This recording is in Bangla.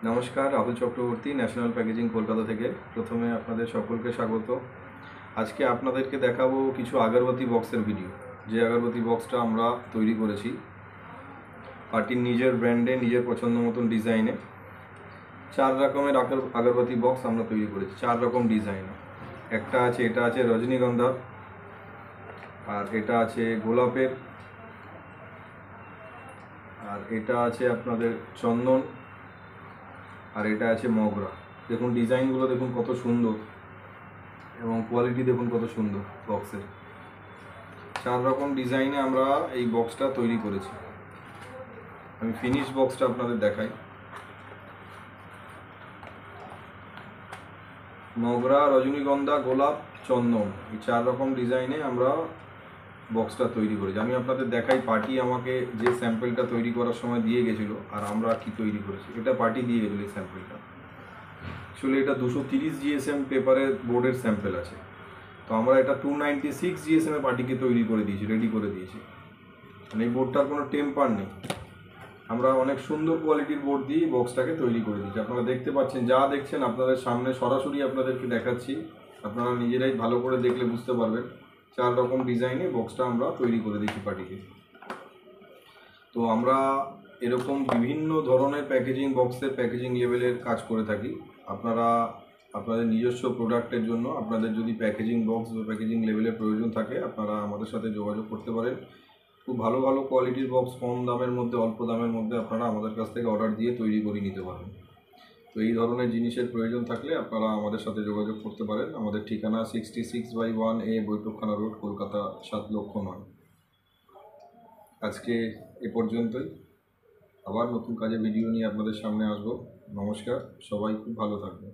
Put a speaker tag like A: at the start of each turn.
A: নমস্কার, রাহুল চক্রবর্তী, ন্যাশনাল প্যাকেজিং কলকাতা থেকে। প্রথমে আপনাদের সকলকে স্বাগত। আজকে আপনাদেরকে দেখাবো কিছু আগরবাতি বক্সের ভিডিও। যে আগরবাতি বক্সটা আমরা তৈরি করেছি পার্টির নিজের ব্র্যান্ডে, নিজের পছন্দ মতন ডিজাইনে। 4 রকমের আগরবাতি বক্স আমরা তৈরি করেছি, 4 রকম ডিজাইনে। এটা আছে রজনীগন্ধার, আর এটা আছে গোলাপের, আর এটা আছে আপনাদের চন্দন, আর এটা আছে মগরা। দেখুন ডিজাইনগুলো দেখুন কত সুন্দর, এবং কোয়ালিটি দেখুন কত সুন্দর বক্সের। 4 রকম ডিজাইনে আমরা এই বক্সটা তৈরি করেছি। আমি ফিনিশ বক্সটা আপনাদের দেখাই। মগরা, রজনীগন্ধা, গোলাপ, চন্দন, এই 4 রকম ডিজাইনে আমরা বক্সটা তৈরি করেছি। আমি আপনাদের দেখাই পার্টি আমাকে যে স্যাম্পেলটা তৈরি করার সময় দিয়ে গেছিলো, আর আমরা কি তৈরি করেছি। এটা পার্টি দিয়ে গেছিলো এই স্যাম্পেলটা। অ্যাকচুয়ালি এটা 230 জিএসএম পেপারের বোর্ডের স্যাম্পেল আছে, তো আমরা এটা 296 জিএসএম এ পার্টিকে তৈরি করে দিয়েছি, রেডি করে দিয়েছি। মানে এই বোর্ডটার কোনো টেম্পার নেই। আমরা অনেক সুন্দর কোয়ালিটির বোর্ড দিয়ে বক্সটাকে তৈরি করে দিয়েছি। আপনারা দেখতে পাচ্ছেন, যা দেখছেন আপনাদের সামনে সরাসরি আপনাদেরকে দেখাচ্ছি। আপনারা নিজেরাই ভালো করে দেখলে বুঝতে পারবেন। 4 রকম ডিজাইনে বক্সটা আমরা তৈরি করে দিয়েছি পার্টিকে। তো আমরা এরকম বিভিন্ন ধরনের প্যাকেজিং বক্সের প্যাকেজিং লেভেলের কাজ করে থাকি। আপনারা আপনাদের নিজস্ব প্রোডাক্টের জন্য আপনাদের যদি প্যাকেজিং বক্স বা প্যাকেজিং লেভেলের প্রয়োজন থাকে, আপনারা আমাদের সাথে যোগাযোগ করতে পারেন। খুব ভালো ভালো কোয়ালিটির বক্স কম দামের মধ্যে, অল্প দামের মধ্যে আপনারা আমাদের কাছ থেকে অর্ডার দিয়ে তৈরি করে নিতে পারেন। তো এই ধরনের জিনিসের প্রয়োজন থাকলে আপনারা আমাদের সাথে যোগাযোগ করতে পারেন। আমাদের ঠিকানা 66/1A বৈঠকখানা রোড, কলকাতা 7,09,000। আজকে এ পর্যন্তই। আবার নতুন কাজে ভিডিও নিয়ে আপনাদের সামনে আসবো। নমস্কার, সবাই খুব ভালো থাকবেন।